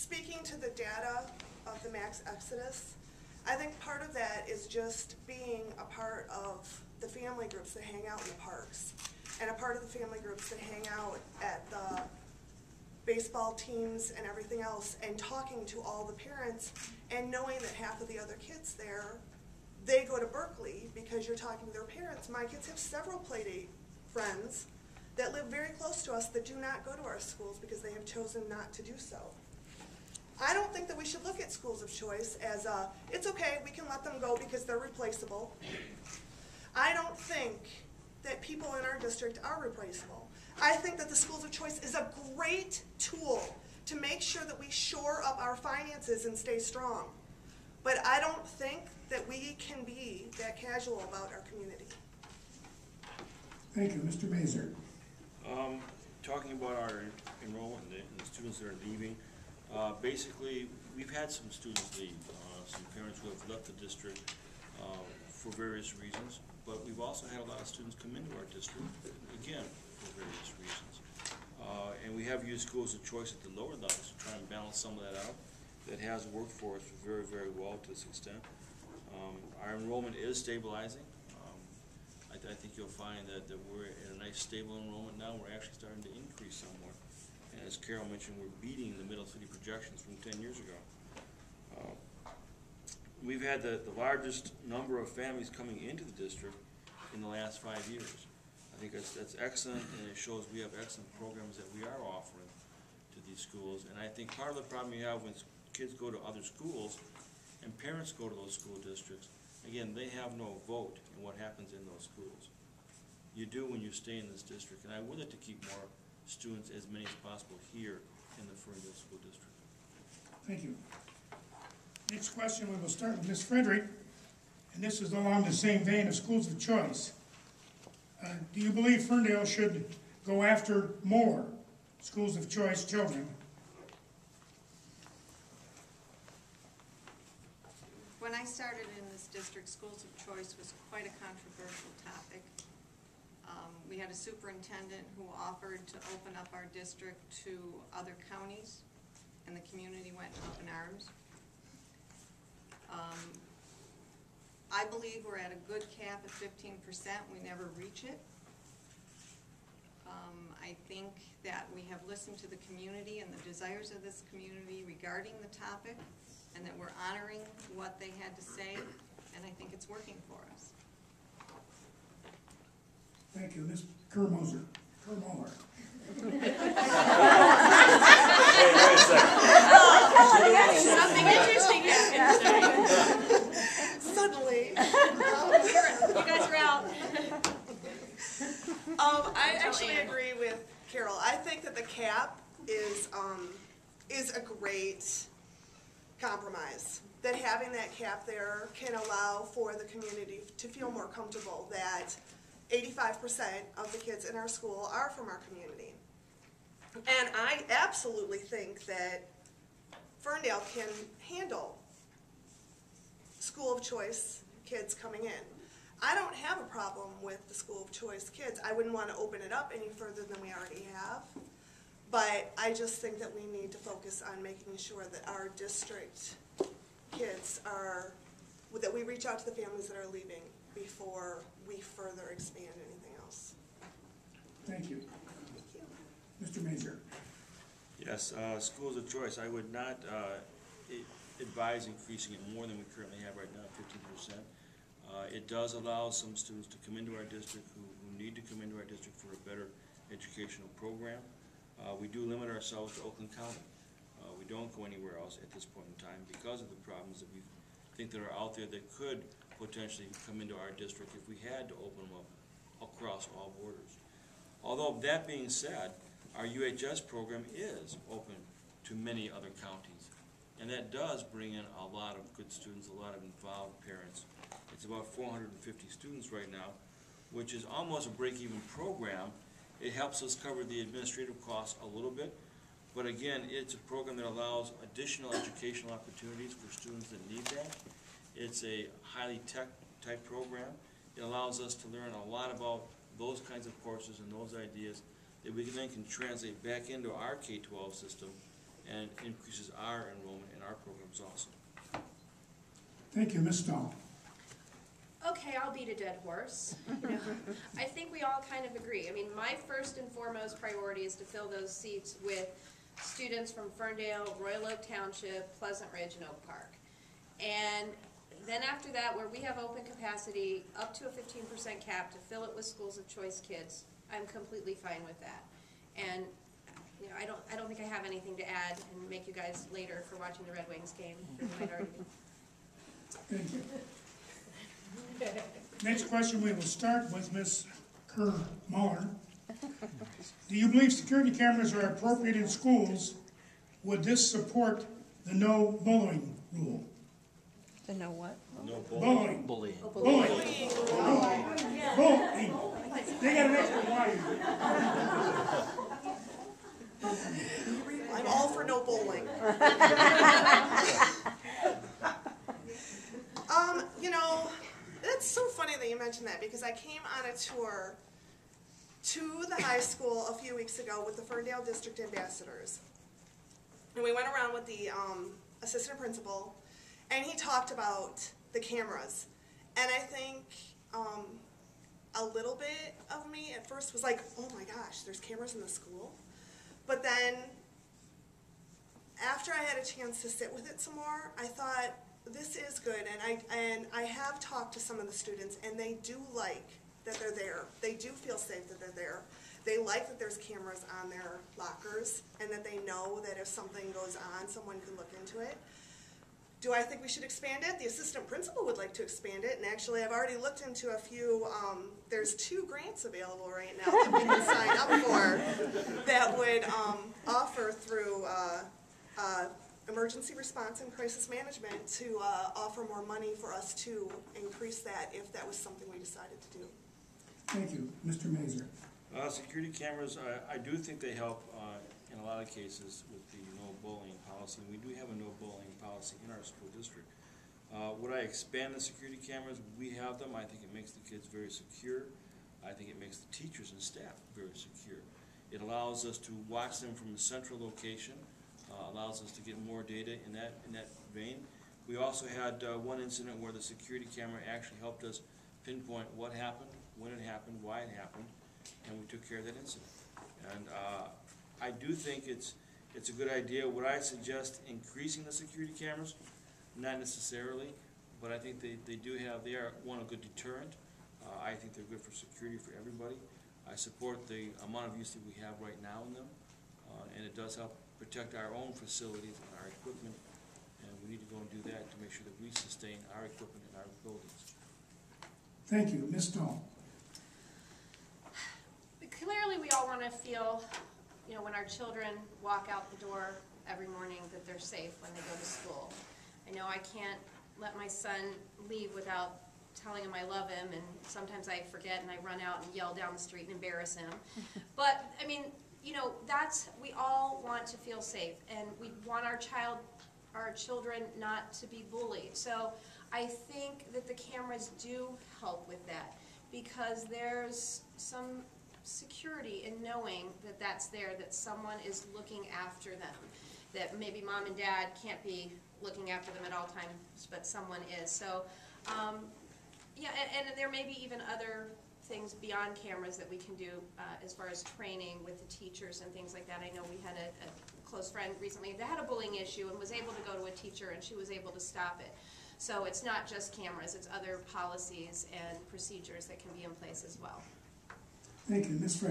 speaking to the data of the max exodus, I think part of that is just being a part of the family groups that hang out in the parks, and a part of the family groups that hang out at the baseball teams and everything else, and talking to all the parents, and knowing that half of the other kids there, they go to Berkeley because you're talking to their parents. My kids have several playdate friends that live very close to us that do not go to our schools because they have chosen not to do so. I don't think that we should look at schools of choice as it's okay, we can let them go because they're replaceable. I don't think that people in our district are replaceable. I think that the schools of choice is a great tool to make sure that we shore up our finances and stay strong. But I don't think that we can be that casual about our community. Thank you. Mr. Mazur. Talking about our enrollment and the students that are leaving, basically we've had some students leave, some parents who have left the district for various reasons, but we've also had a lot of students come into our district, again, for various reasons. And we have used schools of choice at the lower levels to try and balance some of that out. That has worked for us very, very well to this extent. Our enrollment is stabilizing. I think you'll find that we're at a nice stable enrollment now. We're actually starting to increase somewhat. And as Carol mentioned, we're beating the middle city projections from 10 years ago. We've had the largest number of families coming into the district in the last 5 years. I think that's excellent, and it shows we have excellent programs that we are offering to these schools. And I think part of the problem you have when kids go to other schools and parents go to those school districts, again, they have no vote in what happens in those schools. You do when you stay in this district, and I would like to keep more students, as many as possible, here in the Ferndale School District. Thank you. Next question, we will start with Ms. Frederick, and this is along the same vein of schools of choice. Do you believe Ferndale should go after more schools of choice children? When I started in this district, schools of choice was quite a controversial topic. We had a superintendent who offered to open up our district to other counties, and the community went up in arms. I believe we're at a good cap at 15%. We never reach it. I think that we have listened to the community and the desires of this community regarding the topic, and that we're honoring what they had to say, and I think it's working for us. Thank you. Ms. Kermoser. Kermoller. Hey, wait a second. Something interesting happened. Suddenly. You guys are out. I actually agree with Carol. I think that the cap is a great compromise. That having that cap there can allow for the community to feel more comfortable that 85% of the kids in our school are from our community. And I absolutely think that Ferndale can handle school of choice kids coming in. I don't have a problem with the school of choice kids. I wouldn't want to open it up any further than we already have. But I just think that we need to focus on making sure that our district kids are, that we reach out to the families that are leaving before we further expand anything else. Thank you. Thank you. Mr. Mazur. Yes, schools of choice, I would not advise increasing it more than we currently have right now, 15%. It does allow some students to come into our district who need to come into our district for a better educational program. We do limit ourselves to Oakland County. We don't go anywhere else at this point in time because of the problems that we think that are out there that could potentially come into our district if we had to open them up across all borders. Although that being said, our UHS program is open to many other counties, and that does bring in a lot of good students, a lot of involved parents. It's about 450 students right now, which is almost a break-even program. It helps us cover the administrative costs a little bit, but again, it's a program that allows additional educational opportunities for students that need that. It's a highly tech-type program. It allows us to learn a lot about those kinds of courses and those ideas that we then can translate back into our K-12 system and increases our enrollment in our programs also. Thank you, Ms. Stahl. Okay, I'll beat a dead horse. You know, I think we all kind of agree. I mean, my first and foremost priority is to fill those seats with students from Ferndale, Royal Oak Township, Pleasant Ridge, and Oak Park. And then after that, where we have open capacity, up to a 15% cap to fill it with schools of choice kids, I'm completely fine with that. And you know, I don't think I have anything to add and make you guys later for watching the Red Wings game. You might already be. Thank you. Next question we will start with Ms. Kerr-Muller. Do you believe security cameras are appropriate in schools? Would this support the no bullying rule? The no what? No Bullying. bullying. Bullying. Bullying. They got an extra wire. I'm all for no bowling. You know, it's so funny that you mentioned that because I came on a tour to the high school a few weeks ago with the Ferndale District Ambassadors. And we went around with the assistant principal, and he talked about the cameras. And I think a little bit of me at first was like, oh my gosh, there's cameras in the school? But then after I had a chance to sit with it some more, I thought, this is good, and I have talked to some of the students, and they do like that they're there. They do feel safe that they're there. They like that there's cameras on their lockers, and that they know that if something goes on, someone can look into it. Do I think we should expand it? The assistant principal would like to expand it, and actually I've already looked into a few, there's 2 grants available right now that we can sign up for that would offer through emergency response and crisis management to offer more money for us to increase that if that was something we decided to do. Thank you. Mr. Mazur. Security cameras, I do think they help in a lot of cases with the no bullying policy. We do have a no bullying policy in our school district. Would I expand the security cameras? We have them. I think it makes the kids very secure. I think it makes the teachers and staff very secure. It allows us to watch them from a central location. Allows us to get more data in that vein. We also had one incident where the security camera actually helped us pinpoint what happened, when it happened, why it happened, and we took care of that incident. And I do think it's a good idea. Would I suggest increasing the security cameras? Not necessarily, but I think they are a good deterrent. I think they're good for security for everybody. I support the amount of use that we have right now in them, and it does help protect our own facilities and our equipment, and we need to go and do that to make sure that we sustain our equipment and our buildings. Thank you. Ms. Stahl. Clearly, we all want to feel, you know, when our children walk out the door every morning that they're safe when they go to school. I know I can't let my son leave without telling him I love him, and sometimes I forget and I run out and yell down the street and embarrass him. But, I mean, you know, we all want to feel safe, and we want our children not to be bullied. So I think that the cameras do help with that, because there's some security in knowing that that's there, that someone is looking after them, that maybe mom and dad can't be looking after them at all times, but someone is. So, yeah, and there may be even other things beyond cameras that we can do as far as training with the teachers and things like that. I know we had a close friend recently that had a bullying issue and was able to go to a teacher, and she was able to stop it. So it's not just cameras, it's other policies and procedures that can be in place as well. Thank you. Ms. Frey.